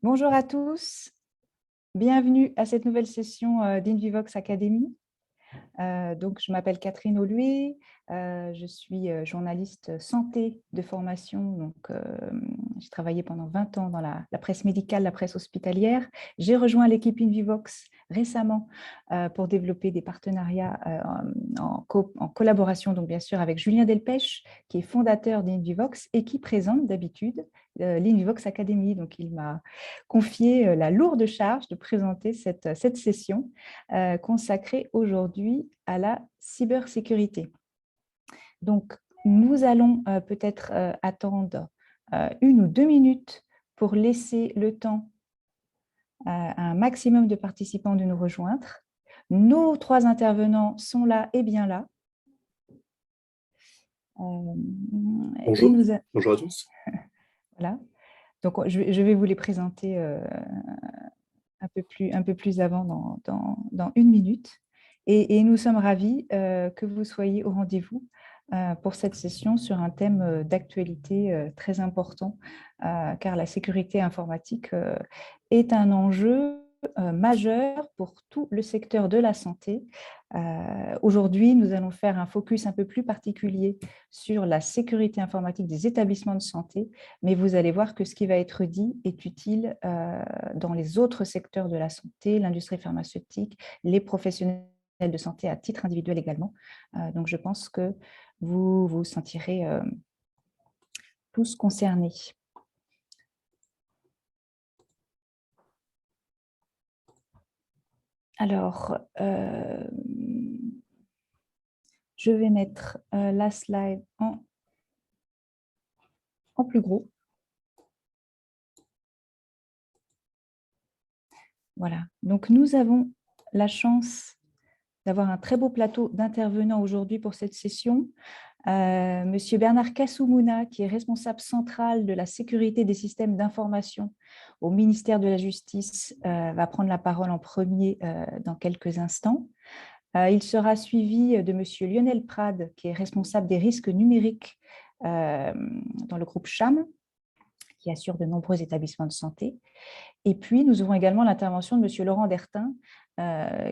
Bonjour à tous, bienvenue à cette nouvelle session d'Invivox Academy. Donc, je m'appelle Catherine Auluet, je suis journaliste santé de formation. Donc, j'ai travaillé pendant 20 ans dans la presse médicale, la presse hospitalière. J'ai rejoint l'équipe Invivox récemment pour développer des partenariats en collaboration, donc bien sûr, avec Julien Delpech, qui est fondateur d'Invivox et qui présente d'habitude l'Invivox Academy. Donc, il m'a confié la lourde charge de présenter cette session consacrée aujourd'hui à la cybersécurité. Donc, nous allons peut-être attendre 1 ou 2 minutes pour laisser le temps à un maximum de participants de nous rejoindre. Nos 3 intervenants sont là et bien là. Bonjour, bonjour à tous. Voilà. Donc, je vais vous les présenter un peu plus avant dans 1 minute. Et nous sommes ravis que vous soyez au rendez-vous pour cette session sur un thème d'actualité très important, car la sécurité informatique est un enjeu majeur pour tout le secteur de la santé. Aujourd'hui, nous allons faire un focus un peu plus particulier sur la sécurité informatique des établissements de santé, mais vous allez voir que ce qui va être dit est utile dans les autres secteurs de la santé, l'industrie pharmaceutique, les professionnels de santé à titre individuel également. Donc, je pense que vous vous sentirez tous concernés. Alors, je vais mettre la slide en plus gros. Voilà. Donc, nous avons la chance d'avoir un très beau plateau d'intervenants aujourd'hui pour cette session. Monsieur Bernard Kasoumouna, qui est responsable central de la sécurité des systèmes d'information au ministère de la Justice, va prendre la parole en premier dans quelques instants. Il sera suivi de monsieur Lionel Prade, qui est responsable des risques numériques dans le groupe CHAM, qui assure de nombreux établissements de santé. Et puis, nous aurons également l'intervention de monsieur Laurent Dertin,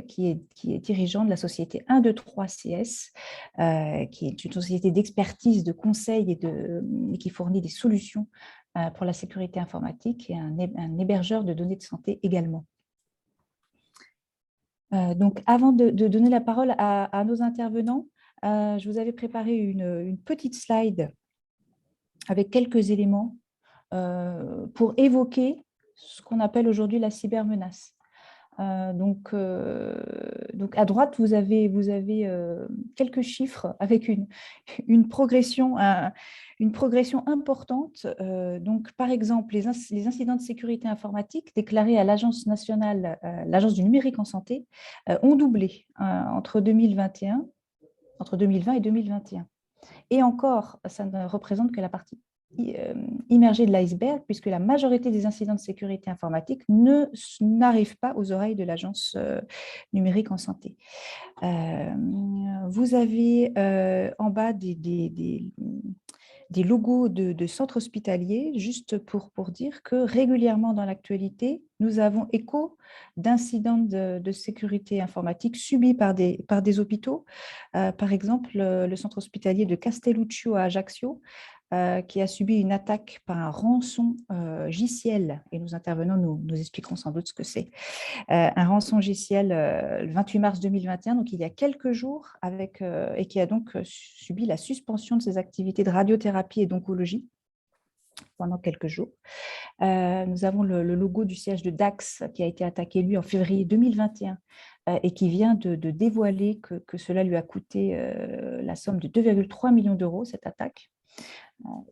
qui est dirigeant de la société 123CS, qui est une société d'expertise, de conseil et qui fournit des solutions pour la sécurité informatique et un hébergeur de données de santé également. Donc, avant de donner la parole à nos intervenants, je vous avais préparé une petite slide avec quelques éléments pour évoquer ce qu'on appelle aujourd'hui la cybermenace. Donc, à droite, vous avez quelques chiffres avec une progression importante. Donc, par exemple, les incidents de sécurité informatique déclarés à l'Agence nationale, l'Agence du numérique en santé, ont doublé entre 2020 et 2021. Et encore, ça ne représente que la partie immergée de l'iceberg, puisque la majorité des incidents de sécurité informatique n'arrivent pas aux oreilles de l'Agence numérique en santé. Vous avez en bas des logos de centres hospitaliers, juste pour dire que régulièrement dans l'actualité, nous avons écho d'incidents de sécurité informatique subis par des hôpitaux. Par exemple, le centre hospitalier de Castelluccio à Ajaccio, qui a subi une attaque par un rançon JCL, et nos intervenants nous expliqueront sans doute ce que c'est. Un rançon JCL le 28 mars 2021, donc il y a quelques jours, et qui a donc subi la suspension de ses activités de radiothérapie et d'oncologie pendant quelques jours. Nous avons le logo du siège de Dax qui a été attaqué, lui, en février 2021 et qui vient de dévoiler que cela lui a coûté la somme de 2,3 millions d'euros, cette attaque.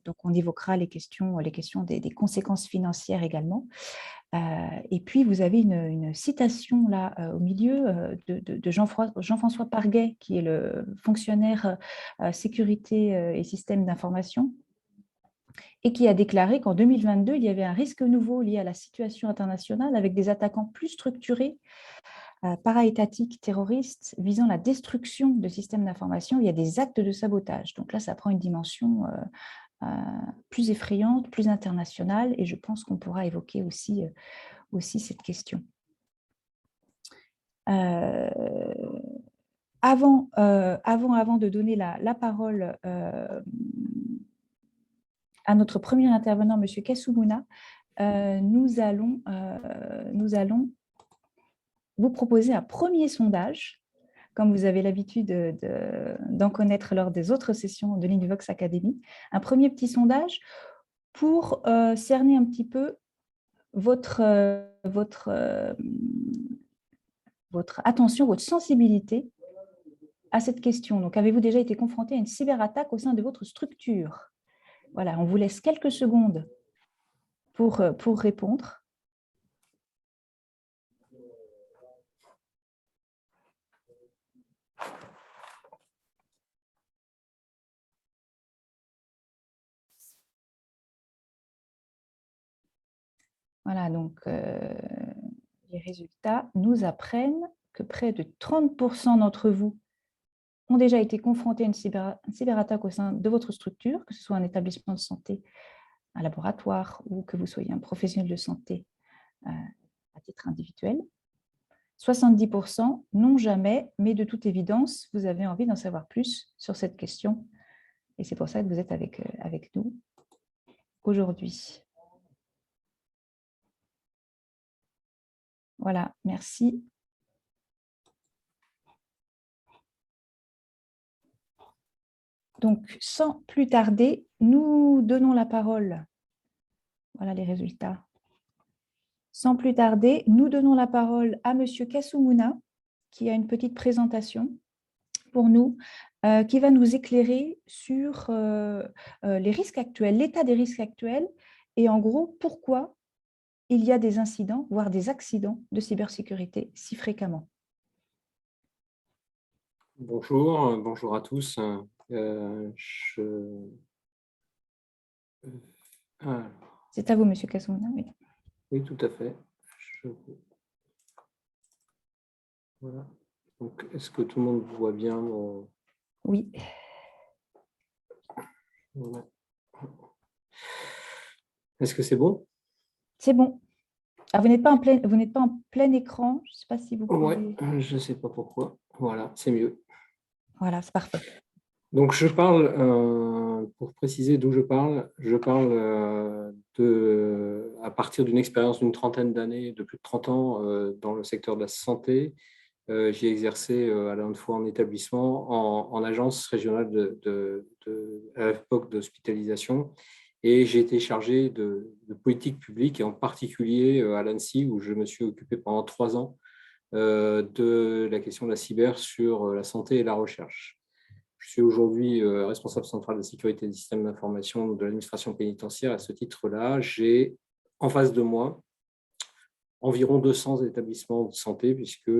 Donc, on évoquera les questions des conséquences financières également. Et puis, vous avez une citation là au milieu de Jean-François Parguet, qui est le fonctionnaire sécurité et système d'information, et qui a déclaré qu'en 2022, il y avait un risque nouveau lié à la situation internationale avec des attaquants plus structurés, para-étatiques, terroristes, visant la destruction de systèmes d'information. Il y a des actes de sabotage. Donc là, ça prend une dimension plus effrayante, plus internationale, et je pense qu'on pourra évoquer aussi cette question. Avant de donner la parole à notre premier intervenant, M. Kasumuna, nous allons vous proposer un premier sondage, comme vous avez l'habitude d'en connaître lors des autres sessions de l'Univox Academy, un premier petit sondage pour cerner un petit peu votre attention, votre sensibilité à cette question. Donc, avez-vous déjà été confronté à une cyberattaque au sein de votre structure? Voilà, on vous laisse quelques secondes pour répondre. Voilà, donc les résultats nous apprennent que près de 30% d'entre vous ont déjà été confrontés à une cyberattaque au sein de votre structure, que ce soit un établissement de santé, un laboratoire ou que vous soyez un professionnel de santé à titre individuel. 70% n'ont jamais, mais de toute évidence, vous avez envie d'en savoir plus sur cette question. Et c'est pour ça que vous êtes avec nous aujourd'hui. Voilà, merci. Donc, sans plus tarder, nous donnons la parole. Voilà les résultats. Sans plus tarder, nous donnons la parole à M. Kasumuna, qui a une petite présentation pour nous, qui va nous éclairer sur les risques actuels, l'état des risques actuels, et en gros, pourquoi il y a des incidents, voire des accidents de cybersécurité si fréquemment. Bonjour à tous. C'est à vous, M. Kasumuna. Oui. Oui, tout à fait. Voilà. Donc, est-ce que tout le monde voit bien Oui. Ouais. Est-ce que c'est bon? C'est bon. Ah, vous n'êtes pas en plein écran. Je ne sais pas si vous pouvez... Oui, je ne sais pas pourquoi. Voilà, c'est mieux. Voilà, c'est parfait. Donc, je parle, pour préciser d'où je parle à partir d'une expérience d'une trentaine d'années, de plus de 30 ans dans le secteur de la santé. J'ai exercé à la fois en établissement, en agence régionale à l'époque d'hospitalisation, et j'ai été chargé de politique publique, et en particulier à l'ANSSI, où je me suis occupé pendant 3 ans de la question de la cyber sur la santé et la recherche. Je suis aujourd'hui responsable central de la sécurité des systèmes d'information de l'administration pénitentiaire. À ce titre-là, j'ai en face de moi environ 200 établissements de santé, puisque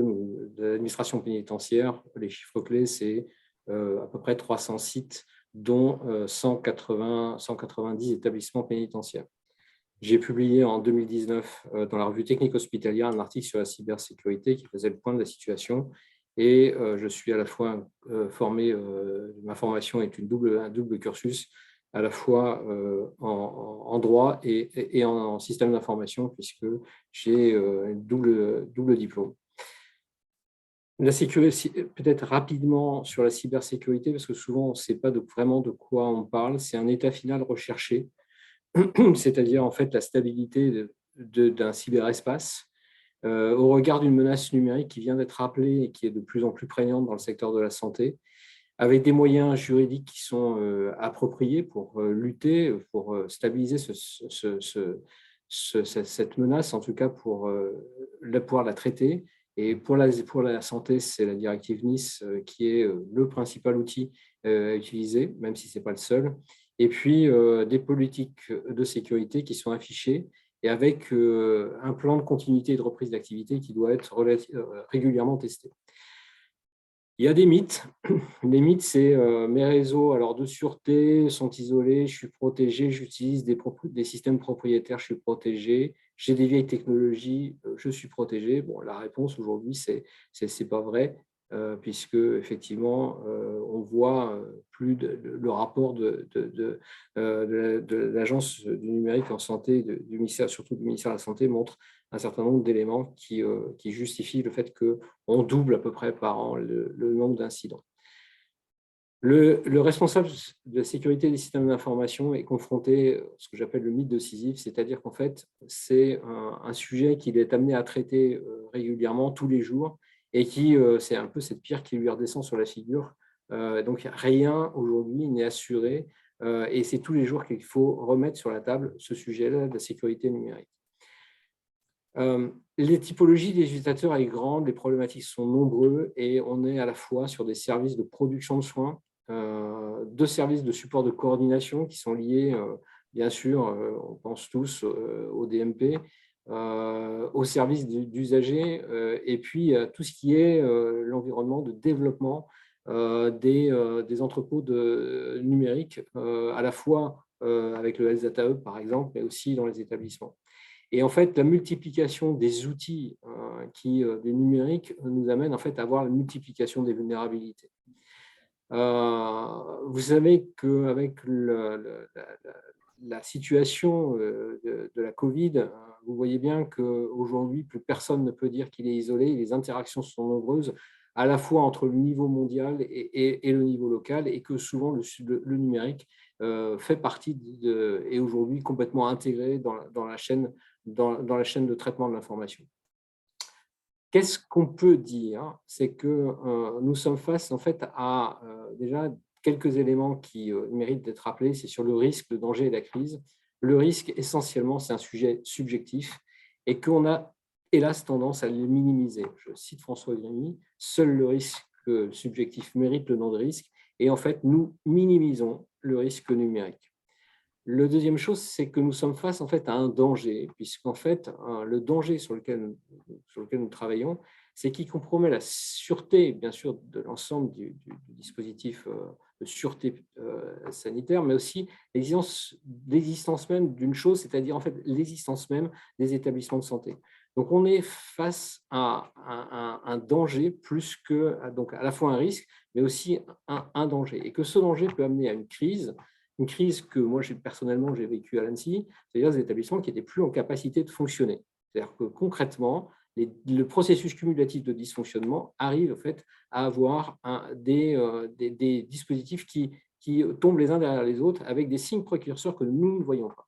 l'administration pénitentiaire, les chiffres clés, c'est à peu près 300 sites, dont 190 établissements pénitentiaires. J'ai publié en 2019 dans la revue Technique Hospitalière un article sur la cybersécurité qui faisait le point de la situation. Et je suis à la fois formé, ma formation est un double cursus, à la fois en droit et en système d'information, puisque j'ai un double diplôme. La sécurité, peut-être rapidement sur la cybersécurité, parce que souvent on ne sait pas vraiment de quoi on parle. C'est un état final recherché, c'est-à-dire en fait la stabilité d'un cyberespace au regard d'une menace numérique qui vient d'être rappelée et qui est de plus en plus prégnante dans le secteur de la santé, avec des moyens juridiques qui sont appropriés pour lutter, pour stabiliser cette menace, en tout cas pour pouvoir la traiter. Et pour la santé, c'est la directive Nice qui est le principal outil à utiliser, même si ce n'est pas le seul. Et puis, des politiques de sécurité qui sont affichées et avec un plan de continuité et de reprise d'activité qui doit être régulièrement testé. Il y a des mythes. Les mythes, c'est mes réseaux de sûreté sont isolés, je suis protégé, j'utilise des systèmes propriétaires, je suis protégé, j'ai des vieilles technologies, je suis protégé. Bon, la réponse aujourd'hui, c'est pas vrai. puisque effectivement, on voit plus le rapport de l'Agence du numérique en santé, du ministère, surtout du ministère de la Santé, montre un certain nombre d'éléments qui justifient le fait qu'on double à peu près par an le nombre d'incidents. Le responsable de la sécurité des systèmes d'information est confronté à ce que j'appelle le mythe de Sisyphe, c'est-à-dire qu'en fait, c'est un sujet qu'il est amené à traiter régulièrement, tous les jours, et qui, c'est un peu cette pierre qui lui redescend sur la figure. Donc, rien aujourd'hui n'est assuré, et c'est tous les jours qu'il faut remettre sur la table ce sujet-là de la sécurité numérique. Les typologies des utilisateurs sont grandes, les problématiques sont nombreuses, et on est à la fois sur des services de production de soins, deux services de support de coordination qui sont liés, bien sûr, on pense tous au DMP, aux services d'usagers, et puis tout ce qui est l'environnement de développement des entrepôts numériques, à la fois avec le Health Data Hub, par exemple, mais aussi dans les établissements. Et en fait, la multiplication des outils des numériques nous amène en fait à avoir la multiplication des vulnérabilités. Vous savez qu'avec la situation de la Covid, vous voyez bien qu'aujourd'hui, plus personne ne peut dire qu'il est isolé. Les interactions sont nombreuses, à la fois entre le niveau mondial et le niveau local, et que souvent le numérique fait partie est aujourd'hui complètement intégré dans la chaîne de traitement de l'information. Qu'est-ce qu'on peut dire? C'est que nous sommes face en fait à déjà quelques éléments qui méritent d'être rappelés. C'est sur le risque, le danger et la crise. Le risque, essentiellement, c'est un sujet subjectif et qu'on a, hélas, tendance à le minimiser. Je cite François Grémy, « Seul le risque subjectif mérite le nom de risque ». Et en fait, nous minimisons le risque numérique. La deuxième chose, c'est que nous sommes face en fait à un danger, puisqu'en fait, le danger sur lequel nous travaillons, c'est qu'il compromet la sûreté, bien sûr, de l'ensemble du dispositif de sûreté sanitaire, mais aussi l'existence même d'une chose, c'est-à-dire en fait l'existence même des établissements de santé. Donc, on est face à un danger plus que, donc à la fois un risque, mais aussi un danger, et que ce danger peut amener à une crise que moi, personnellement, j'ai vécue à l'Annecy, c'est-à-dire des établissements qui n'étaient plus en capacité de fonctionner. C'est-à-dire que concrètement, le processus cumulatif de dysfonctionnement arrive en fait, à avoir des dispositifs qui tombent les uns derrière les autres avec des signes précurseurs que nous ne voyons pas.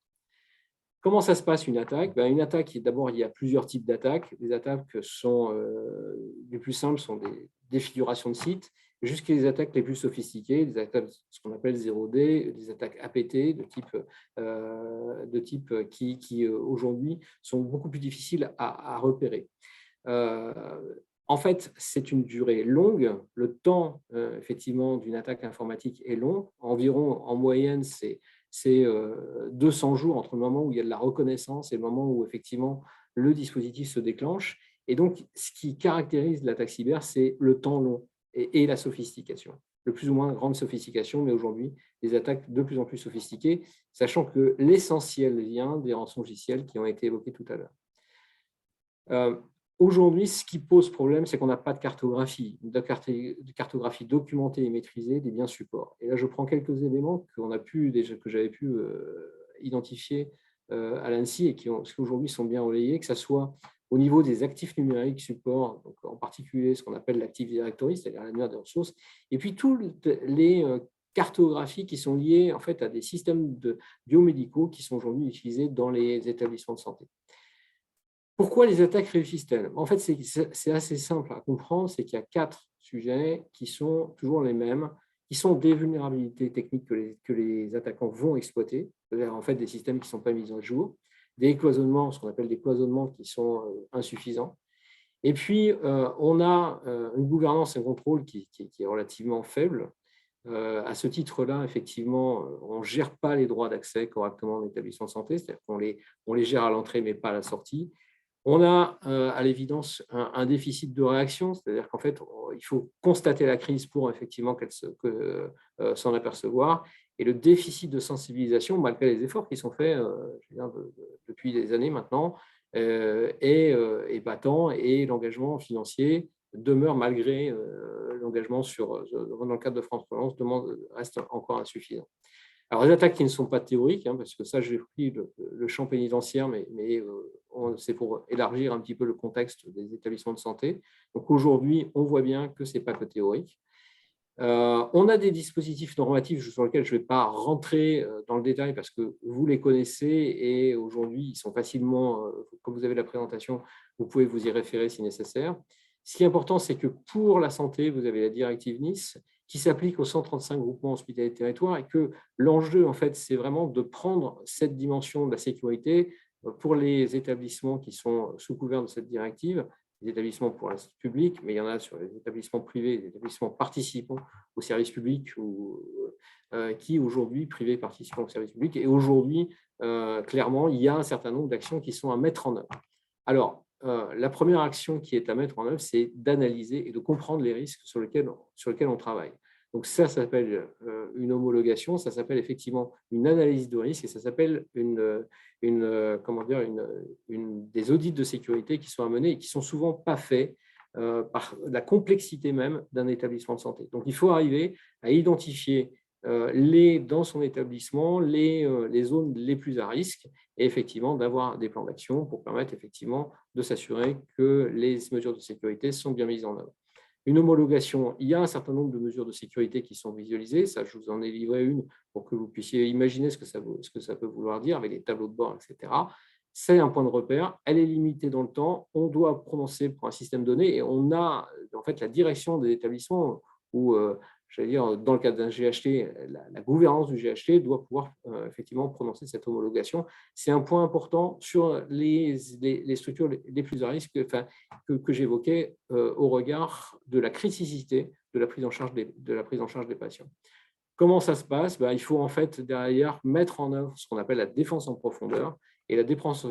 Comment ça se passe une attaque? Une attaque, d'abord, il y a plusieurs types d'attaques. Les attaques les plus simples sont des défigurations de sites, jusqu'à les attaques les plus sophistiquées, des attaques ce qu'on appelle 0D, des attaques APT de type qui aujourd'hui sont beaucoup plus difficiles à repérer. En fait, c'est une durée longue. Le temps, effectivement, d'une attaque informatique est long. Environ, en moyenne, c'est 200 jours entre le moment où il y a de la reconnaissance et le moment où, effectivement, le dispositif se déclenche. Et donc, ce qui caractérise l'attaque cyber, c'est le temps long et la sophistication. De plus ou moins grande sophistication, mais aujourd'hui, des attaques de plus en plus sophistiquées, sachant que l'essentiel vient des rançongiciels qui ont été évoqués tout à l'heure. Aujourd'hui, ce qui pose problème, c'est qu'on n'a pas de cartographie documentée et maîtrisée des biens supports. Et là, je prends quelques éléments que j'avais pu identifier à l'ANSSI et qui aujourd'hui sont bien relayés, que ce soit au niveau des actifs numériques supports, donc en particulier ce qu'on appelle l'Active Directory, c'est-à-dire l'annuaire des ressources, et puis toutes les cartographies qui sont liées en fait, à des systèmes biomédicaux qui sont aujourd'hui utilisés dans les établissements de santé. Pourquoi les attaques réussissent-elles? En fait, c'est assez simple à comprendre, c'est qu'il y a 4 sujets qui sont toujours les mêmes, qui sont des vulnérabilités techniques que les attaquants vont exploiter, c'est-à-dire en fait des systèmes qui ne sont pas mis à jour, des cloisonnements, ce qu'on appelle des cloisonnements qui sont insuffisants. Et puis, on a une gouvernance et un contrôle qui est relativement faible. À ce titre-là, effectivement, on ne gère pas les droits d'accès correctement en établissement de santé, c'est-à-dire qu'on les gère à l'entrée, mais pas à la sortie. On a à l'évidence un déficit de réaction, c'est-à-dire qu'en fait, il faut constater la crise pour effectivement s'en apercevoir. Et le déficit de sensibilisation, malgré les efforts qui sont faits depuis des années maintenant, est battant, et l'engagement financier demeure malgré l'engagement dans le cadre de France Relance, reste encore insuffisant. Alors, les attaques qui ne sont pas théoriques, parce que ça, j'ai pris le champ pénitentiaire, mais c'est pour élargir un petit peu le contexte des établissements de santé. Donc, aujourd'hui, on voit bien que ce n'est pas que théorique. On a des dispositifs normatifs sur lesquels je ne vais pas rentrer dans le détail parce que vous les connaissez et aujourd'hui, ils sont facilement, comme vous avez la présentation, vous pouvez vous y référer si nécessaire. Ce qui est important, c'est que pour la santé, vous avez la directive Nice qui s'applique aux 135 groupements hospitaliers de territoire et que l'enjeu, en fait, c'est vraiment de prendre cette dimension de la sécurité pour les établissements qui sont sous couvert de cette directive, les établissements pour le public, mais il y en a sur les établissements privés, les établissements participant au service public ou qui aujourd'hui, privés participant au service public. Et aujourd'hui, clairement, il y a un certain nombre d'actions qui sont à mettre en œuvre. Alors, la première action qui est à mettre en œuvre, c'est d'analyser et de comprendre les risques sur lesquels on travaille. Donc ça s'appelle une homologation, ça s'appelle effectivement une analyse de risque et ça s'appelle des audits de sécurité qui sont à mener et qui ne sont souvent pas faits par la complexité même d'un établissement de santé. Donc il faut arriver à identifier dans son établissement les zones les plus à risque et effectivement d'avoir des plans d'action pour permettre effectivement de s'assurer que les mesures de sécurité sont bien mises en œuvre. Une homologation, il y a un certain nombre de mesures de sécurité qui sont visualisées. Ça, je vous en ai livré une pour que vous puissiez imaginer ce que ça peut vouloir dire avec les tableaux de bord, etc. C'est un point de repère. Elle est limitée dans le temps. On doit prononcer pour un système donné et on a en fait la direction des établissements où, j'allais dire, dans le cadre d'un GHT, la gouvernance du GHT doit pouvoir effectivement prononcer cette homologation. C'est un point important sur les structures les plus à risque que j'évoquais au regard de la criticité de la prise en charge des patients. Comment ça se passe? Il faut en fait derrière mettre en œuvre ce qu'on appelle la défense en profondeur. Et la défense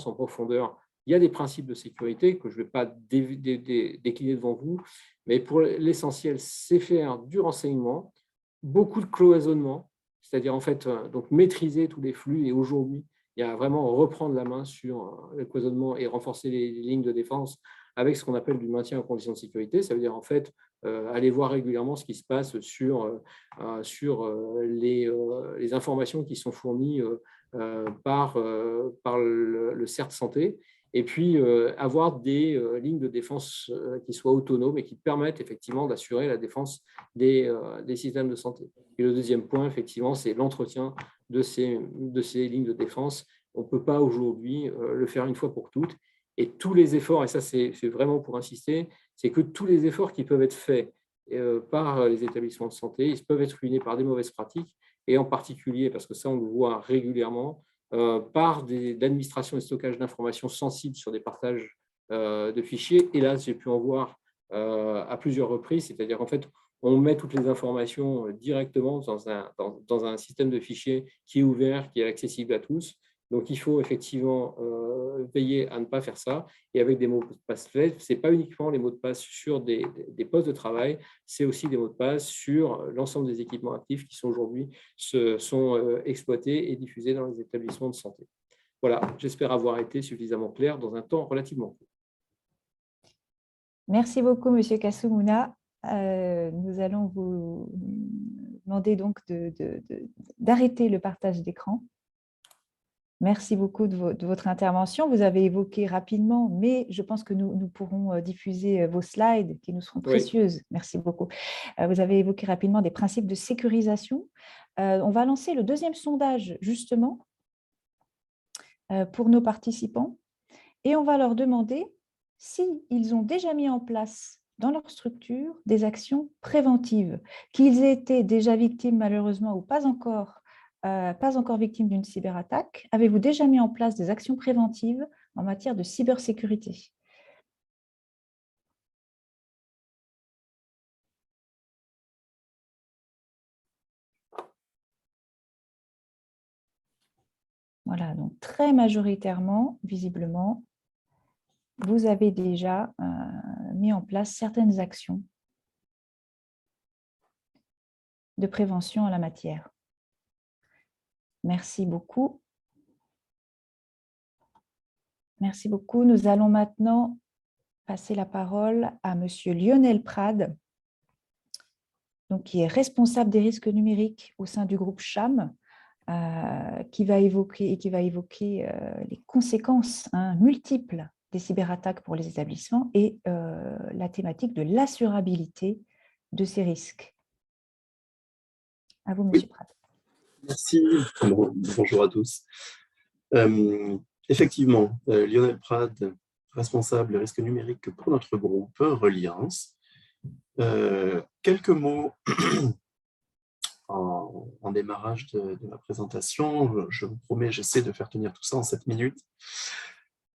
en profondeur, il y a des principes de sécurité que je ne vais pas décliner devant vous, mais pour l'essentiel, c'est faire du renseignement, beaucoup de cloisonnement, c'est-à-dire en fait donc maîtriser tous les flux. Et aujourd'hui, il y a vraiment reprendre la main sur le cloisonnement et renforcer les lignes de défense avec ce qu'on appelle du maintien en conditions de sécurité. Ça veut dire en fait aller voir régulièrement ce qui se passe sur les informations qui sont fournies par le CERT Santé, et puis avoir des lignes de défense qui soient autonomes et qui permettent effectivement d'assurer la défense des systèmes de santé. Et le deuxième point, effectivement, c'est l'entretien de ces lignes de défense. On ne peut pas aujourd'hui le faire une fois pour toutes. Et tous les efforts, et ça c'est vraiment pour insister, c'est que tous les efforts qui peuvent être faits par les établissements de santé, ils peuvent être ruinés par des mauvaises pratiques, et en particulier, parce que ça on le voit régulièrement, par l'administration et stockage d'informations sensibles sur des partages de fichiers. Hélas, j'ai pu en voir à plusieurs reprises, c'est-à-dire en fait, on met toutes les informations directement dans un système de fichiers qui est ouvert, qui est accessible à tous. Donc, il faut effectivement veiller à ne pas faire ça. Et avec des mots de passe faits, ce n'est pas uniquement les mots de passe sur des postes de travail, c'est aussi des mots de passe sur l'ensemble des équipements actifs qui sont aujourd'hui exploités et diffusés dans les établissements de santé. Voilà, j'espère avoir été suffisamment clair dans un temps relativement court. Merci beaucoup, Monsieur Kasumuna. Nous allons vous demander donc d'arrêter le partage d'écran. Merci beaucoup de votre intervention. Vous avez évoqué rapidement, mais je pense que nous pourrons diffuser vos slides qui nous seront précieuses. Oui. Merci beaucoup. Vous avez évoqué rapidement des principes de sécurisation. On va lancer le deuxième sondage, justement, pour nos participants. Et on va leur demander s'ils ont déjà mis en place dans leur structure des actions préventives, qu'ils aient été déjà victimes malheureusement ou pas encore victimes d'une cyberattaque. Avez-vous déjà mis en place des actions préventives en matière de cybersécurité? Voilà, donc très majoritairement, visiblement, vous avez déjà mis en place certaines actions de prévention en la matière. Merci beaucoup. Merci beaucoup. Nous allons maintenant passer la parole à Monsieur Lionel Prade, donc, qui est responsable des risques numériques au sein du groupe CHAM, qui va évoquer les conséquences multiples des cyberattaques pour les établissements et la thématique de l'assurabilité de ces risques. À vous, Monsieur Prade. Merci. Bonjour à tous. Effectivement, Lionel Prade, responsable des risques numériques pour notre groupe Reliance. Quelques mots en démarrage de ma présentation. Je vous promets, j'essaie de faire tenir tout ça en 7 minutes.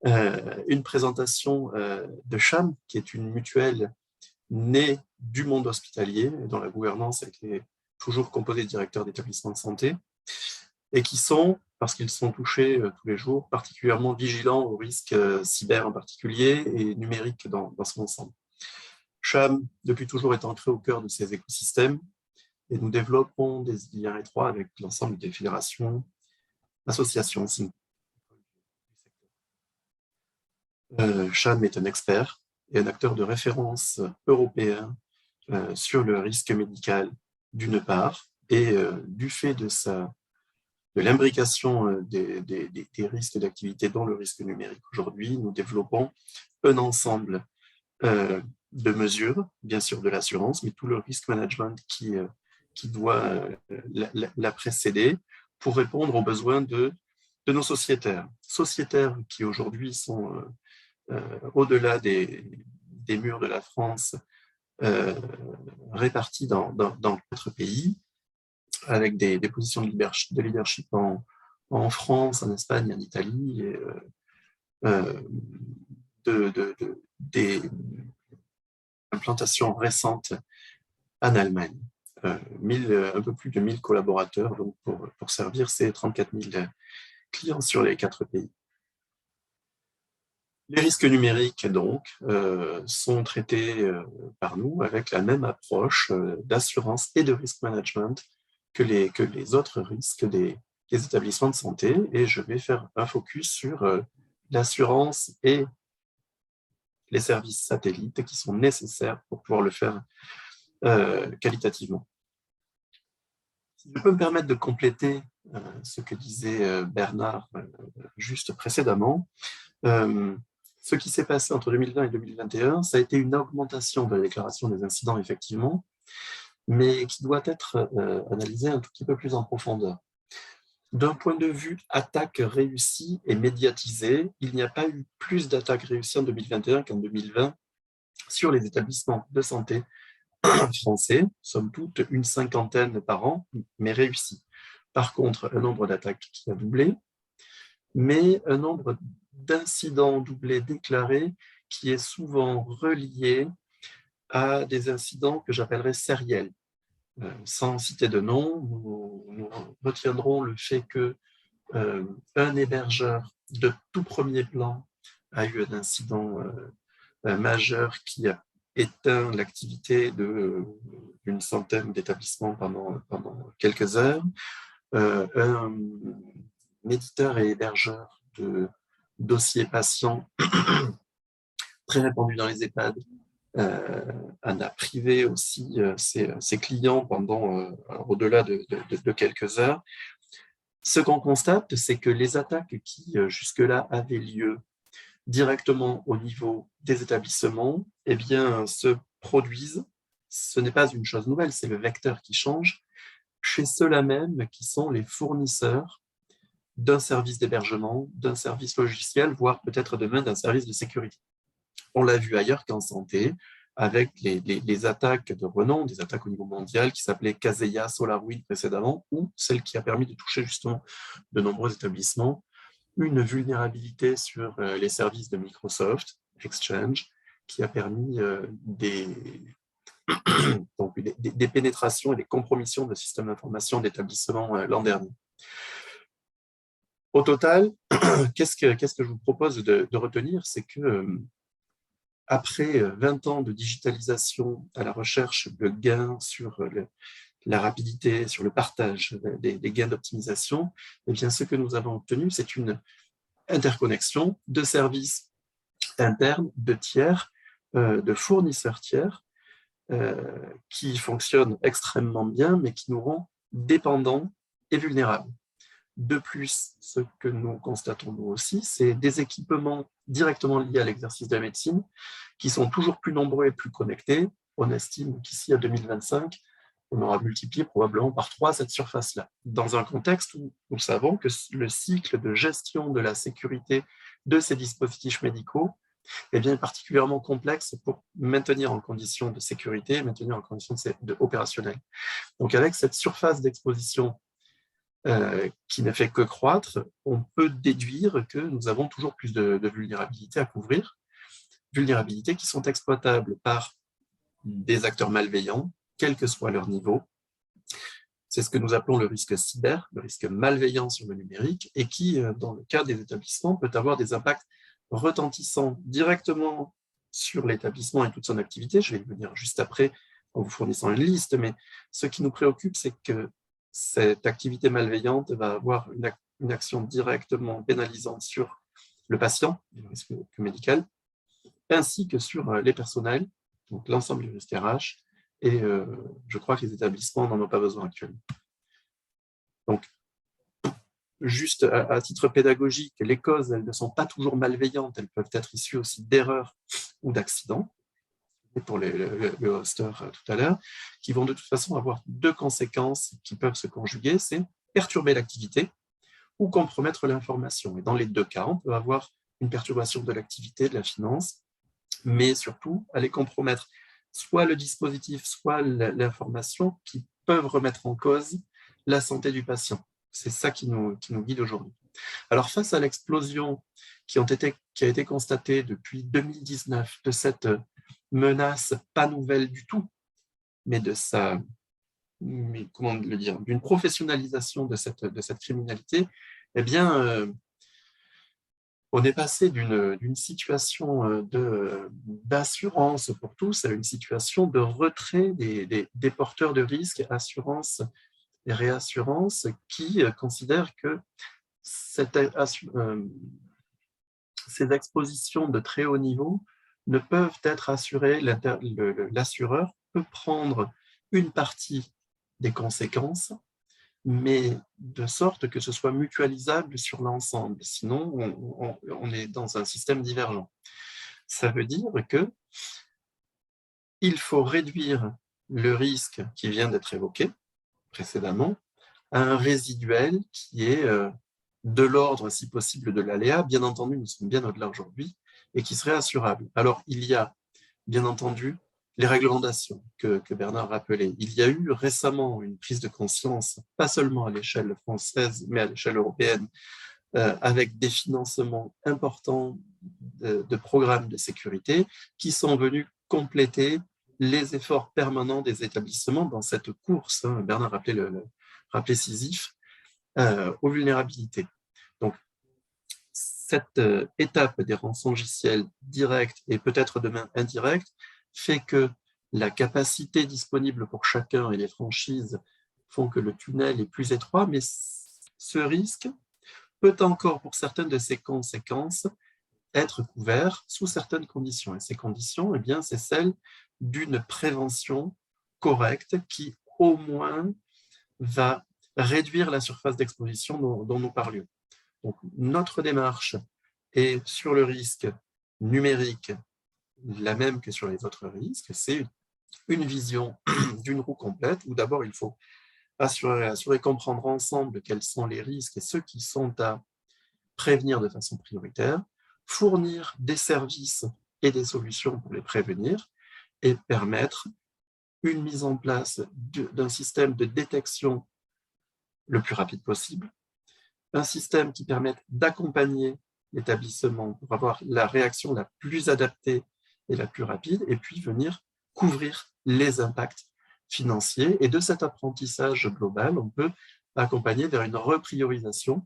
Une présentation de CHAM, qui est une mutuelle née du monde hospitalier, dont la gouvernance a été toujours composée de directeurs d'établissements de santé, et qui sont, parce qu'ils sont touchés tous les jours, particulièrement vigilants aux risques cyber en particulier et numériques dans son ensemble. CHAM, depuis toujours, est ancré au cœur de ces écosystèmes, et nous développons des liens étroits avec l'ensemble des fédérations, associations. CHAM est un expert et un acteur de référence européen sur le risque médical d'une part, et du fait de l'imbrication des risques d'activité dans le risque numérique aujourd'hui, nous développons un ensemble de mesures, bien sûr de l'assurance, mais tout le risk management qui doit la précéder pour répondre aux besoins de nos sociétaires. Sociétaires qui aujourd'hui sont au-delà des murs de la France, répartis dans 4 pays, avec des positions de leadership en France, en Espagne, en Italie, et des implantations récentes en Allemagne. Un peu plus de 1000 collaborateurs donc pour servir ces 34 000 clients sur les 4 pays. Les risques numériques, donc, sont traités par nous avec la même approche d'assurance et de risk management que les autres risques des établissements de santé. Et je vais faire un focus sur l'assurance et les services satellites qui sont nécessaires pour pouvoir le faire qualitativement. Si je peux me permettre de compléter ce que disait Bernard juste précédemment, ce qui s'est passé entre 2020 et 2021, ça a été une augmentation de la déclaration des incidents, effectivement, mais qui doit être analysée un tout petit peu plus en profondeur. D'un point de vue attaque réussie et médiatisée, il n'y a pas eu plus d'attaques réussies en 2021 qu'en 2020 sur les établissements de santé français, somme toute une 50aine par an, mais réussies. Par contre, un nombre d'attaques qui a doublé, mais un nombre d'incidents doublés déclarés qui est souvent relié à des incidents que j'appellerais sériels. Sans citer de nom, nous retiendrons le fait qu'un hébergeur de tout premier plan a eu un incident majeur qui a éteint l'activité d'une centaine d'établissements pendant quelques heures. Un éditeur et hébergeur de dossiers patients très répandu dans les EHPAD en a privé aussi ses clients pendant au-delà de quelques heures. Ce qu'on constate, c'est que les attaques qui jusque-là avaient lieu directement au niveau des établissements, eh bien, se produisent. Ce n'est pas une chose nouvelle, c'est le vecteur qui change chez ceux-là même qui sont les fournisseurs d'un service d'hébergement, d'un service logiciel, voire peut-être demain d'un service de sécurité. On l'a vu ailleurs qu'en santé, avec les attaques de renom, des attaques au niveau mondial qui s'appelaient Kaseya, SolarWinds précédemment, ou celle qui a permis de toucher justement de nombreux établissements, une vulnérabilité sur les services de Microsoft, Exchange, qui a permis des pénétrations et des compromissions de systèmes d'information d'établissements l'an dernier. Au total, qu'est-ce que je vous propose de retenir, c'est que après 20 ans de digitalisation à la recherche de gains sur la rapidité, sur le partage des gains d'optimisation, eh bien, ce que nous avons obtenu, c'est une interconnexion de services internes, de tiers, de fournisseurs tiers qui fonctionnent extrêmement bien, mais qui nous rend dépendants et vulnérables. De plus, ce que nous constatons nous aussi, c'est des équipements directement liés à l'exercice de la médecine qui sont toujours plus nombreux et plus connectés. On estime qu'ici, à 2025, on aura multiplié probablement par 3 cette surface-là, dans un contexte où nous savons que le cycle de gestion de la sécurité de ces dispositifs médicaux est bien particulièrement complexe pour maintenir en conditions de sécurité, maintenir en conditions opérationnelles. Donc avec cette surface d'exposition qui ne fait que croître, on peut déduire que nous avons toujours plus de vulnérabilités à couvrir, vulnérabilités qui sont exploitables par des acteurs malveillants, quel que soit leur niveau. C'est ce que nous appelons le risque cyber, le risque malveillant sur le numérique, et qui, dans le cas des établissements, peut avoir des impacts retentissants directement sur l'établissement et toute son activité. Je vais y venir juste après en vous fournissant une liste, mais ce qui nous préoccupe, c'est que cette activité malveillante va avoir une action directement pénalisante sur le patient, le risque médical, ainsi que sur les personnels, donc l'ensemble du risque RH, et je crois que les établissements n'en ont pas besoin actuellement. Donc, juste à titre pédagogique, les causes, elles ne sont pas toujours malveillantes, elles peuvent être issues aussi d'erreurs ou d'accidents, pour le hoster tout à l'heure, qui vont de toute façon avoir 2 conséquences qui peuvent se conjuguer, c'est perturber l'activité ou compromettre l'information. Et dans les 2 cas, on peut avoir une perturbation de l'activité, de la finance, mais surtout aller compromettre soit le dispositif, soit l'information qui peuvent remettre en cause la santé du patient. C'est ça qui nous guide aujourd'hui. Alors, face à l'explosion qui a été constatée depuis 2019 de cette menace pas nouvelle du tout, mais comment le dire, d'une professionnalisation de cette criminalité, eh bien, on est passé d'une situation d'assurance pour tous à une situation de retrait des porteurs de risques, assurance et réassurance, qui considèrent que ces expositions de très haut niveau ne peuvent être assurées. L'assureur peut prendre une partie des conséquences, mais de sorte que ce soit mutualisable sur l'ensemble. Sinon, on est dans un système divergent. Ça veut dire qu'il faut réduire le risque qui vient d'être évoqué précédemment à un résiduel qui est de l'ordre, si possible, de l'aléa. Bien entendu, nous sommes bien au-delà aujourd'hui, et qui serait assurable. Alors, il y a, bien entendu, les réglementations que Bernard rappelait. Il y a eu récemment une prise de conscience, pas seulement à l'échelle française, mais à l'échelle européenne, avec des financements importants de programmes de sécurité qui sont venus compléter les efforts permanents des établissements dans cette course, Bernard rappelait Sisyphe, aux vulnérabilités. Donc, cette étape des rançongiciels directs et peut-être demain indirects fait que la capacité disponible pour chacun et les franchises font que le tunnel est plus étroit, mais ce risque peut encore, pour certaines de ses conséquences, être couvert sous certaines conditions. Et ces conditions, eh bien, c'est celle d'une prévention correcte qui, au moins, va réduire la surface d'exposition dont nous parlions. Donc, notre démarche est sur le risque numérique, la même que sur les autres risques. C'est une vision d'une roue complète où d'abord il faut assurer, comprendre ensemble quels sont les risques et ceux qui sont à prévenir de façon prioritaire, fournir des services et des solutions pour les prévenir et permettre une mise en place d'un système de détection le plus rapide possible, un système qui permette d'accompagner l'établissement pour avoir la réaction la plus adaptée et la plus rapide, et puis venir couvrir les impacts financiers. Et de cet apprentissage global, on peut accompagner vers une repriorisation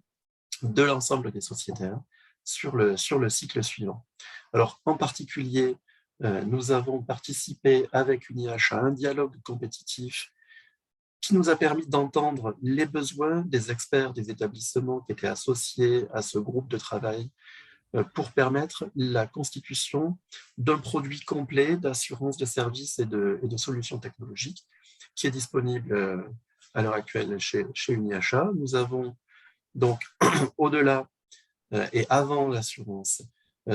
de l'ensemble des sociétaires sur le cycle suivant. Alors, en particulier, nous avons participé avec UniH à un dialogue compétitif qui nous a permis d'entendre les besoins des experts des établissements qui étaient associés à ce groupe de travail pour permettre la constitution d'un produit complet d'assurance de services et de solutions technologiques qui est disponible à l'heure actuelle chez UniHA. Nous avons donc, au-delà et avant l'assurance,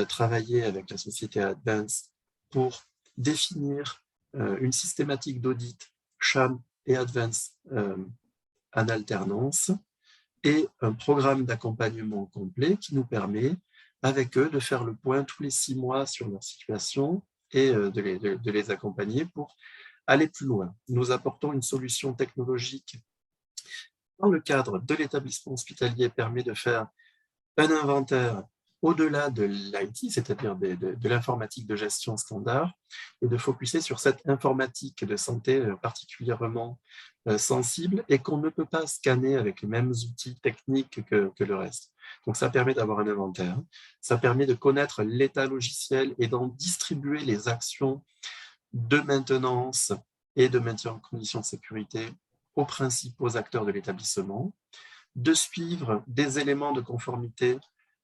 travaillé avec la société Advance pour définir une systématique d'audit CHAM et Advance en alternance et un programme d'accompagnement complet qui nous permet, avec eux, de faire le point tous les 6 mois sur leur situation et de les accompagner pour aller plus loin. Nous apportons une solution technologique dans le cadre de l'établissement hospitalier permet de faire un inventaire au-delà de l'IT, c'est-à-dire de l'informatique de gestion standard, et de focuser sur cette informatique de santé particulièrement sensible et qu'on ne peut pas scanner avec les mêmes outils techniques que le reste. Donc ça permet d'avoir un inventaire, ça permet de connaître l'état logiciel et d'en distribuer les actions de maintenance et de maintien en conditions de sécurité aux principaux acteurs de l'établissement, de suivre des éléments de conformité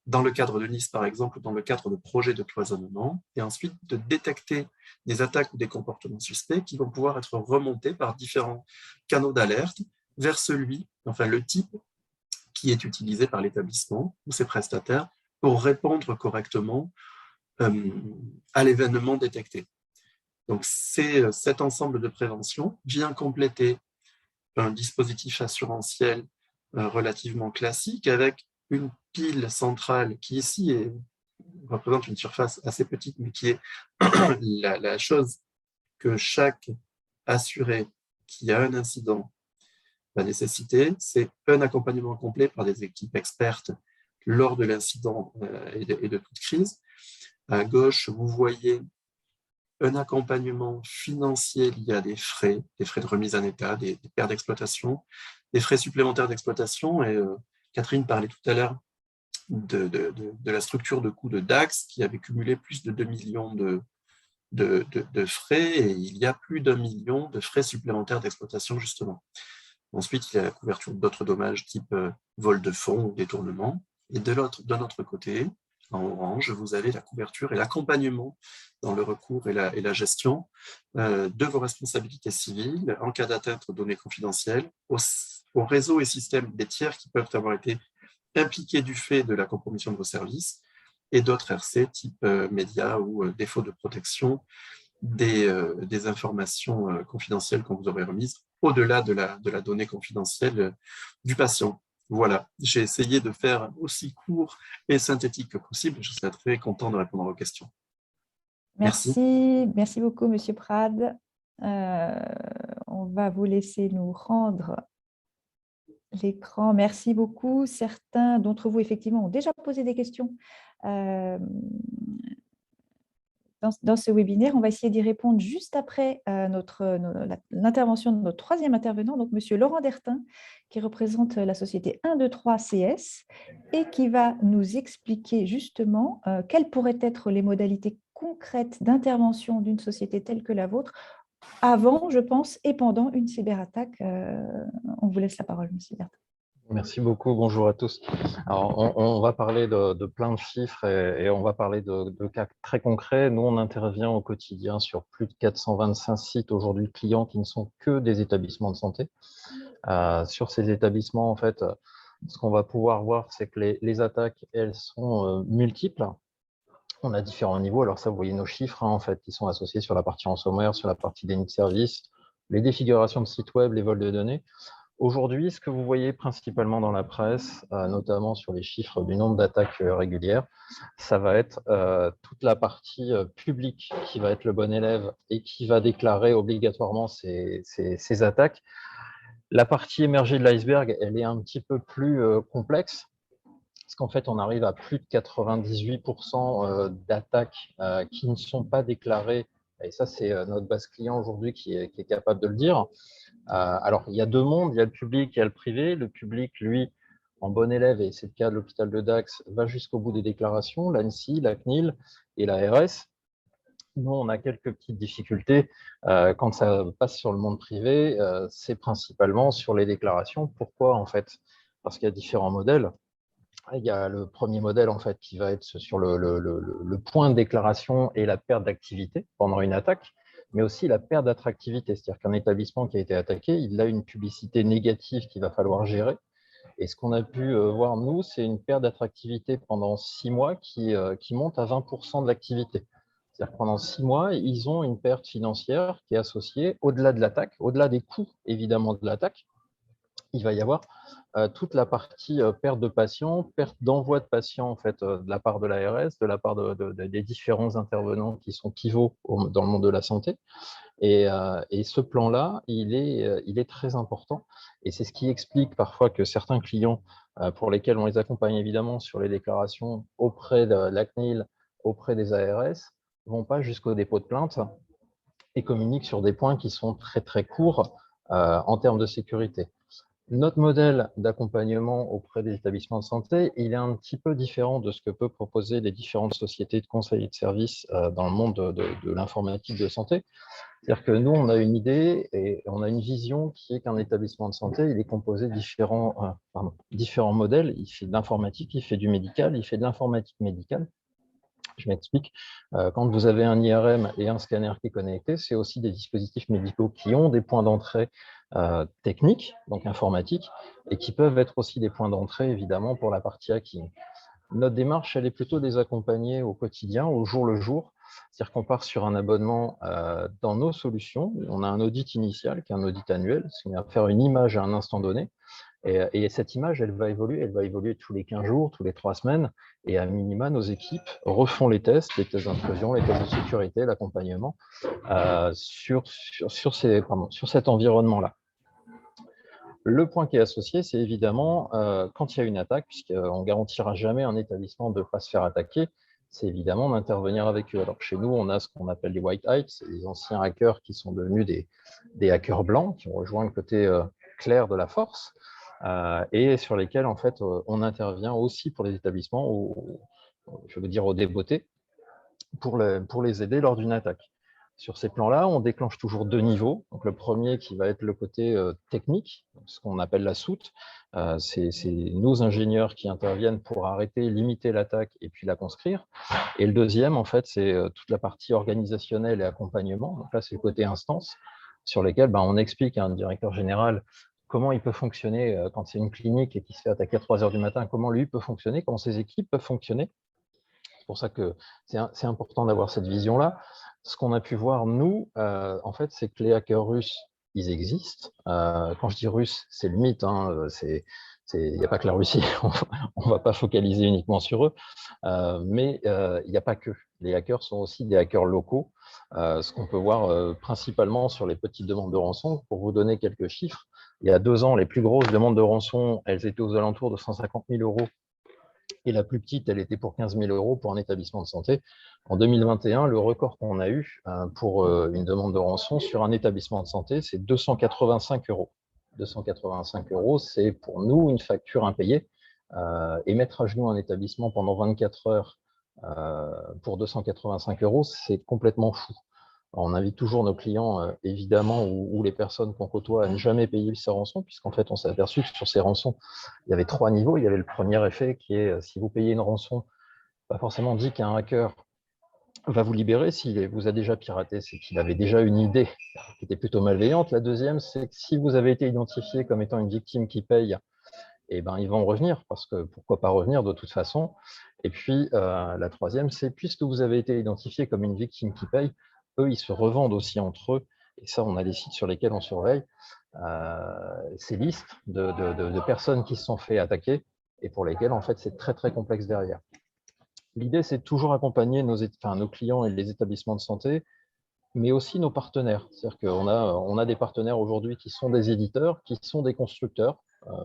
dans le cadre de NIS, par exemple, ou dans le cadre de projets de cloisonnement, et ensuite de détecter des attaques ou des comportements suspects qui vont pouvoir être remontés par différents canaux d'alerte vers le type qui est utilisé par l'établissement ou ses prestataires pour répondre correctement à l'événement détecté. Donc, cet ensemble de prévention vient compléter un dispositif assurantiel relativement classique avec une pile centrale qui ici représente une surface assez petite, mais qui est la chose que chaque assuré qui a un incident va nécessiter, c'est un accompagnement complet par des équipes expertes lors de l'incident et de toute crise. À gauche, vous voyez un accompagnement financier lié à des frais de remise en état, des pertes d'exploitation, des frais supplémentaires d'exploitation. Et Catherine parlait tout à l'heure de la structure de coûts de DAX qui avait cumulé plus de 2 millions de frais, et il y a plus d'1 million de frais supplémentaires d'exploitation, justement. Ensuite, il y a la couverture d'autres dommages type vol de fonds ou détournement. Et d'un autre côté, en orange, vous avez la couverture et l'accompagnement dans le recours et la gestion de vos responsabilités civiles en cas d'atteinte aux données confidentielles, aux réseaux et systèmes des tiers qui peuvent avoir été impliqués du fait de la compromission de vos services, et d'autres RC type médias ou défaut de protection des informations confidentielles qu'on vous aurait remises au-delà de la donnée confidentielle du patient. Voilà, j'ai essayé de faire aussi court et synthétique que possible. Je serais très content de répondre à vos questions. Merci beaucoup, Monsieur Prade. On va vous laisser nous rendre l'écran. Merci beaucoup. Certains d'entre vous, effectivement, ont déjà posé des questions dans ce webinaire. On va essayer d'y répondre juste après l'intervention de notre troisième intervenant, donc Monsieur Laurent Dertin, qui représente la société 123 CS et qui va nous expliquer justement quelles pourraient être les modalités concrètes d'intervention d'une société telle que la vôtre avant, je pense, et pendant une cyberattaque. On vous laisse la parole, Monsieur Dertin. Merci beaucoup, bonjour à tous. Alors, on va parler de plein de chiffres et on va parler de cas très concrets. Nous, on intervient au quotidien sur plus de 425 sites aujourd'hui clients qui ne sont que des établissements de santé. Sur ces établissements, en fait, ce qu'on va pouvoir voir, c'est que les attaques, elles sont multiples. On a différents niveaux. Alors ça, vous voyez nos chiffres, en fait, qui sont associés sur la partie ransomware, sur la partie déni de service, les défigurations de sites web, les vols de données. Aujourd'hui, ce que vous voyez principalement dans la presse, notamment sur les chiffres du nombre d'attaques régulières, ça va être toute la partie publique qui va être le bon élève et qui va déclarer obligatoirement ces attaques. La partie émergée de l'iceberg, elle est un petit peu plus complexe, parce qu'en fait, on arrive à plus de 98% d'attaques qui ne sont pas déclarées. Et ça, c'est notre base client aujourd'hui qui est capable de le dire. Alors, il y a deux mondes, il y a le public, il y a le privé. Le public, lui, en bon élève, et c'est le cas de l'hôpital de Dax, va jusqu'au bout des déclarations, l'ANSSI, la CNIL et l'ARS. Nous, on a quelques petites difficultés quand ça passe sur le monde privé, c'est principalement sur les déclarations. Pourquoi, en fait? Parce qu'il y a différents modèles. Il y a le premier modèle en fait, qui va être sur le point de déclaration et la perte d'activité pendant une attaque, mais aussi la perte d'attractivité. C'est-à-dire qu'un établissement qui a été attaqué, il a une publicité négative qu'il va falloir gérer. Et ce qu'on a pu voir, nous, c'est une perte d'attractivité pendant 6 mois qui monte à 20% de l'activité. C'est-à-dire que pendant 6 mois, ils ont une perte financière qui est associée au-delà de l'attaque, au-delà des coûts évidemment de l'attaque. Il va y avoir toute la partie perte de patients, perte d'envoi de patients en fait, de la part de l'ARS, de la part des différents intervenants qui sont pivots dans le monde de la santé. Et ce plan-là, il est très important. Et c'est ce qui explique parfois que certains clients, pour lesquels on les accompagne évidemment sur les déclarations auprès de la CNIL, auprès des ARS, ne vont pas jusqu'au dépôt de plainte et communiquent sur des points qui sont très très courts en termes de sécurité. Notre modèle d'accompagnement auprès des établissements de santé, il est un petit peu différent de ce que peuvent proposer les différentes sociétés de conseil et de services dans le monde de l'informatique de santé. C'est-à-dire que nous, on a une idée et on a une vision qui est qu'un établissement de santé, il est composé de différents modèles. Il fait de l'informatique, il fait du médical, il fait de l'informatique médicale. Je m'explique. Quand vous avez un IRM et un scanner qui est connecté, c'est aussi des dispositifs médicaux qui ont des points d'entrée techniques, donc informatiques, et qui peuvent être aussi des points d'entrée, évidemment, pour la partie hacking. Notre démarche, elle est plutôt de les accompagner au quotidien, au jour le jour. C'est-à-dire qu'on part sur un abonnement dans nos solutions. On a un audit initial, qui est un audit annuel, c'est-à-dire faire une image à un instant donné. Et cette image, elle va évoluer tous les 15 jours, tous les 3 semaines. Et à minima, nos équipes refont les tests d'intrusion, les tests de sécurité, l'accompagnement sur cet environnement-là. Le point qui est associé, c'est évidemment quand il y a une attaque, puisqu'on ne garantira jamais à un établissement de ne pas se faire attaquer, c'est évidemment d'intervenir avec eux. Alors chez nous, on a ce qu'on appelle les white hats, c'est les anciens hackers qui sont devenus des hackers blancs, qui ont rejoint le côté clair de la force, et sur lesquels en fait on intervient aussi pour les établissements, je veux dire aux débeautés, pour les aider lors d'une attaque. Sur ces plans-là, on déclenche toujours 2 niveaux. Donc, le premier qui va être le côté technique, ce qu'on appelle la soute. C'est nos ingénieurs qui interviennent pour arrêter, limiter l'attaque et puis la conscrire. Et le deuxième, en fait, c'est toute la partie organisationnelle et accompagnement. Donc là, c'est le côté instance, sur lesquels on explique à un directeur général comment il peut fonctionner quand c'est une clinique et qui se fait attaquer à 3 heures du matin, comment lui peut fonctionner, comment ses équipes peuvent fonctionner. C'est pour ça que c'est important d'avoir cette vision-là. Ce qu'on a pu voir, nous, en fait, c'est que les hackers russes, ils existent. Quand je dis russes, c'est le mythe. Il n'y a pas que la Russie. On ne va pas focaliser uniquement sur eux. Mais il n'y a pas que. Les hackers sont aussi des hackers locaux. Ce qu'on peut voir principalement sur les petites demandes de rançon. Pour vous donner quelques chiffres, il y a 2 ans, les plus grosses demandes de rançon, elles étaient aux alentours de 150 000 €. Et la plus petite, elle était pour 15 000 € pour un établissement de santé. En 2021, le record qu'on a eu pour une demande de rançon sur un établissement de santé, c'est 285 €. 285 €, c'est pour nous une facture impayée. Et mettre à genoux un établissement pendant 24 heures pour 285 €, c'est complètement fou. On invite toujours nos clients, évidemment, ou les personnes qu'on côtoie à ne jamais payer sa rançon, puisqu'en fait, on s'est aperçu que sur ces rançons, il y avait 3 niveaux. Il y avait le premier effet qui est, si vous payez une rançon, pas forcément dit qu'un hacker va vous libérer. S'il vous a déjà piraté, c'est qu'il avait déjà une idée qui était plutôt malveillante. La deuxième, c'est que si vous avez été identifié comme étant une victime qui paye, ils vont revenir, parce que pourquoi pas revenir de toute façon. Et puis, la troisième, c'est puisque vous avez été identifié comme une victime qui paye, eux, ils se revendent aussi entre eux. Et ça, on a des sites sur lesquels on surveille ces listes de personnes qui se sont fait attaquer et pour lesquelles, en fait, c'est très, très complexe derrière. L'idée, c'est de toujours accompagner nos clients et les établissements de santé, mais aussi nos partenaires. C'est-à-dire qu'on a des partenaires aujourd'hui qui sont des éditeurs, qui sont des constructeurs.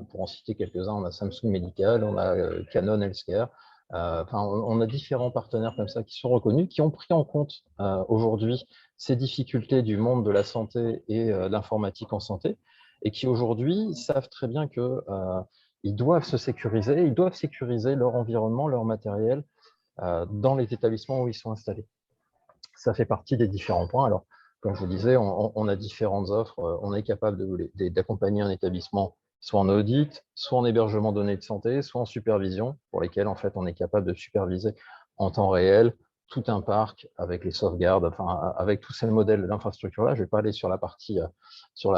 Pour en citer quelques-uns, on a Samsung Medical, on a Canon Healthcare. On a différents partenaires comme ça qui sont reconnus, qui ont pris en compte aujourd'hui ces difficultés du monde de la santé et de l'informatique en santé, et qui aujourd'hui savent très bien qu'ils doivent se sécuriser, ils doivent sécuriser leur environnement, leur matériel dans les établissements où ils sont installés. Ça fait partie des différents points. Alors, comme je vous disais, on a différentes offres. On est capable d'accompagner un établissement soit en audit, soit en hébergement de données de santé, soit en supervision, pour lesquels en fait on est capable de superviser en temps réel tout un parc avec les sauvegardes, enfin avec tous ces modèles d'infrastructure-là. Je ne vais pas aller sur la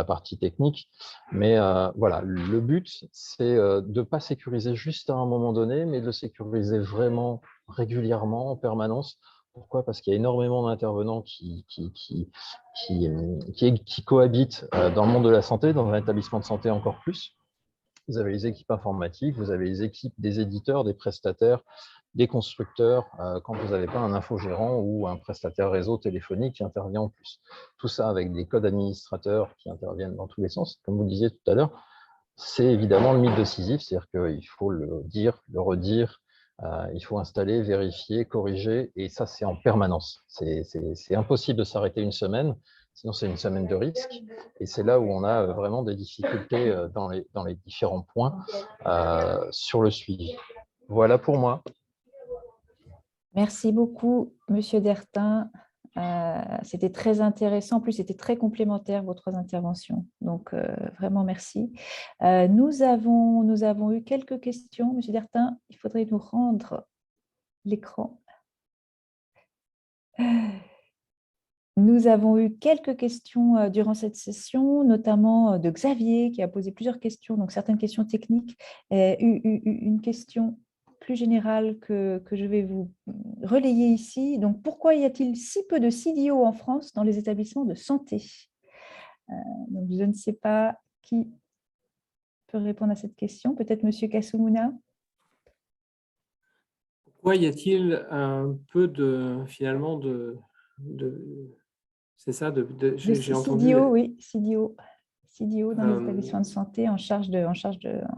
partie technique, mais voilà, le but, c'est de ne pas sécuriser juste à un moment donné, mais de le sécuriser vraiment régulièrement, en permanence. Pourquoi? Parce qu'il y a énormément d'intervenants qui cohabitent dans le monde de la santé, dans un établissement de santé encore plus. Vous avez les équipes informatiques, vous avez les équipes des éditeurs, des prestataires, des constructeurs, quand vous n'avez pas un infogérant ou un prestataire réseau téléphonique qui intervient en plus. Tout ça avec des codes administrateurs qui interviennent dans tous les sens. Comme vous le disiez tout à l'heure, c'est évidemment le mythe de Sisyphe, c'est-à-dire qu'il faut le dire, le redire, il faut installer, vérifier, corriger, et ça, c'est en permanence. C'est impossible de s'arrêter une semaine, sinon c'est une semaine de risque, et c'est là où on a vraiment des difficultés dans les différents points sur le suivi. Voilà pour moi. Merci beaucoup, Monsieur Dertin. C'était très intéressant. En plus, c'était très complémentaire, vos trois interventions. Donc, vraiment, merci. Nous avons eu quelques questions. Monsieur Dertin, il faudrait nous rendre l'écran. Nous avons eu quelques questions durant cette session, notamment de Xavier, qui a posé plusieurs questions, donc certaines questions techniques, et une question plus générale que je vais vous relayer ici. Donc, pourquoi y a-t-il si peu de CDO en France dans les établissements de santé? Donc, je ne sais pas qui peut répondre à cette question. Peut-être Monsieur Kasumuna? Pourquoi y a-t-il un peu finalement c'est ça, j'ai entendu… CDO, oui, CDO dans les établissements de santé en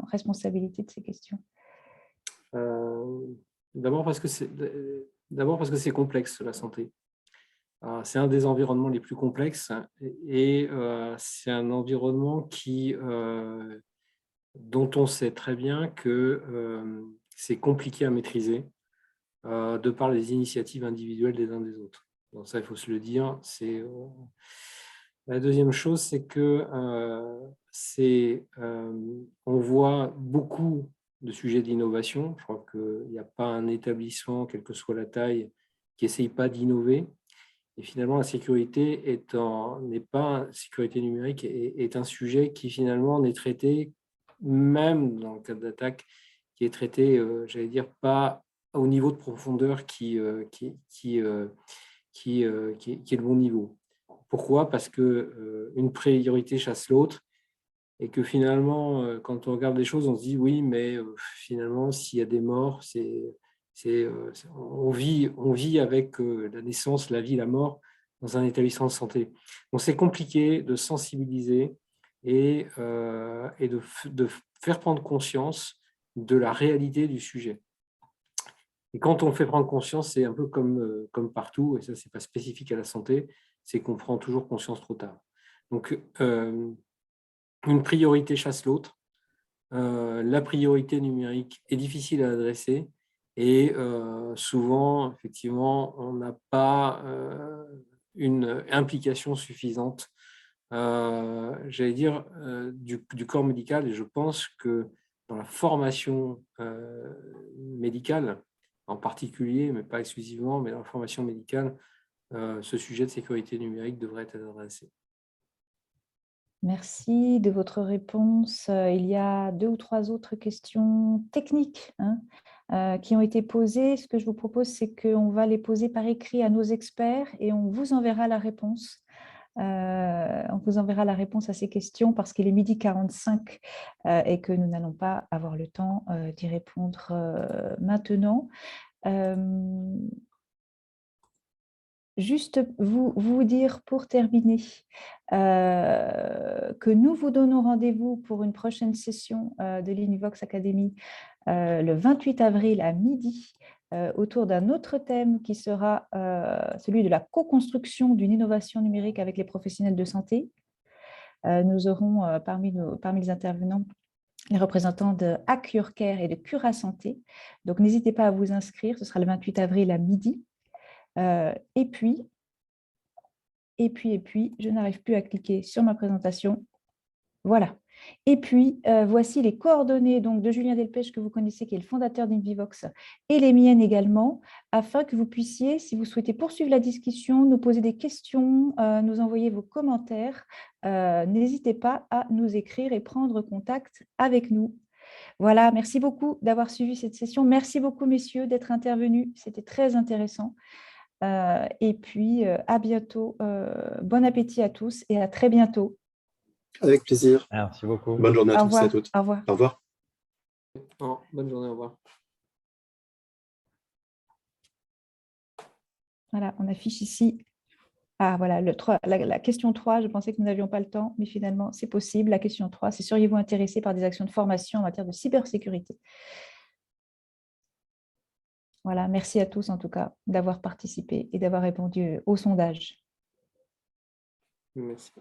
responsabilité de ces questions. D'abord parce que c'est complexe, la santé. C'est un des environnements les plus complexes et c'est un environnement dont on sait très bien que c'est compliqué à maîtriser de par les initiatives individuelles des uns des autres. Donc ça, il faut se le dire. La deuxième chose, c'est que on voit beaucoup de sujets d'innovation. Je crois qu'il n'y a pas un établissement, quelle que soit la taille, qui n'essaye pas d'innover. Et finalement, la sécurité sécurité numérique est un sujet qui finalement n'est traité, même dans le cadre d'attaque, qui est traité, j'allais dire, pas au niveau de profondeur qui est le bon niveau. Pourquoi? Parce que une priorité chasse l'autre et que finalement, quand on regarde les choses, on se dit oui, mais finalement, s'il y a des morts, on vit avec la naissance, la vie, la mort dans un établissement de santé. Donc, c'est compliqué de sensibiliser et de faire prendre conscience de la réalité du sujet. Et quand on fait prendre conscience, c'est un peu comme partout, et ça, ce n'est pas spécifique à la santé, c'est qu'on prend toujours conscience trop tard. Donc, une priorité chasse l'autre. La priorité numérique est difficile à adresser et souvent, effectivement, on n'a pas une implication suffisante, j'allais dire, du corps médical. Et je pense que dans la formation médicale, en particulier, mais pas exclusivement, mais dans la formation médicale, ce sujet de sécurité numérique devrait être adressé. Merci de votre réponse. Il y a 2 ou 3 autres questions techniques qui ont été posées. Ce que je vous propose, c'est qu'on va les poser par écrit à nos experts et on vous enverra la réponse. On vous enverra la réponse à ces questions parce qu'il est 12h45 et que nous n'allons pas avoir le temps d'y répondre maintenant. Juste vous dire pour terminer que nous vous donnons rendez-vous pour une prochaine session de l'Univox Academy le 28 avril à midi autour d'un autre thème qui sera celui de la co-construction d'une innovation numérique avec les professionnels de santé. Nous aurons parmi les intervenants les représentants de Hack Your Care et de Cura Santé. Donc, n'hésitez pas à vous inscrire, ce sera le 28 avril à midi. Et puis, je n'arrive plus à cliquer sur ma présentation. Voilà. Et puis, voici les coordonnées donc, de Julien Delpech, que vous connaissez, qui est le fondateur d'Invivox, et les miennes également, afin que vous puissiez, si vous souhaitez poursuivre la discussion, nous poser des questions, nous envoyer vos commentaires. N'hésitez pas à nous écrire et prendre contact avec nous. Voilà, merci beaucoup d'avoir suivi cette session. Merci beaucoup, messieurs, d'être intervenus. C'était très intéressant. Et puis, à bientôt. Bon appétit à tous et à très bientôt. Avec plaisir. Merci beaucoup. Bonne journée à Au tous et à revoir. toutes. Au revoir. Au revoir. Bonne journée, au revoir. Voilà, on affiche ici. Ah, voilà, la question 3, je pensais que nous n'avions pas le temps, mais finalement, c'est possible. La question 3, c'est: seriez-vous intéressé par des actions de formation en matière de cybersécurité? Voilà, merci à tous en tout cas d'avoir participé et d'avoir répondu au sondage. Merci.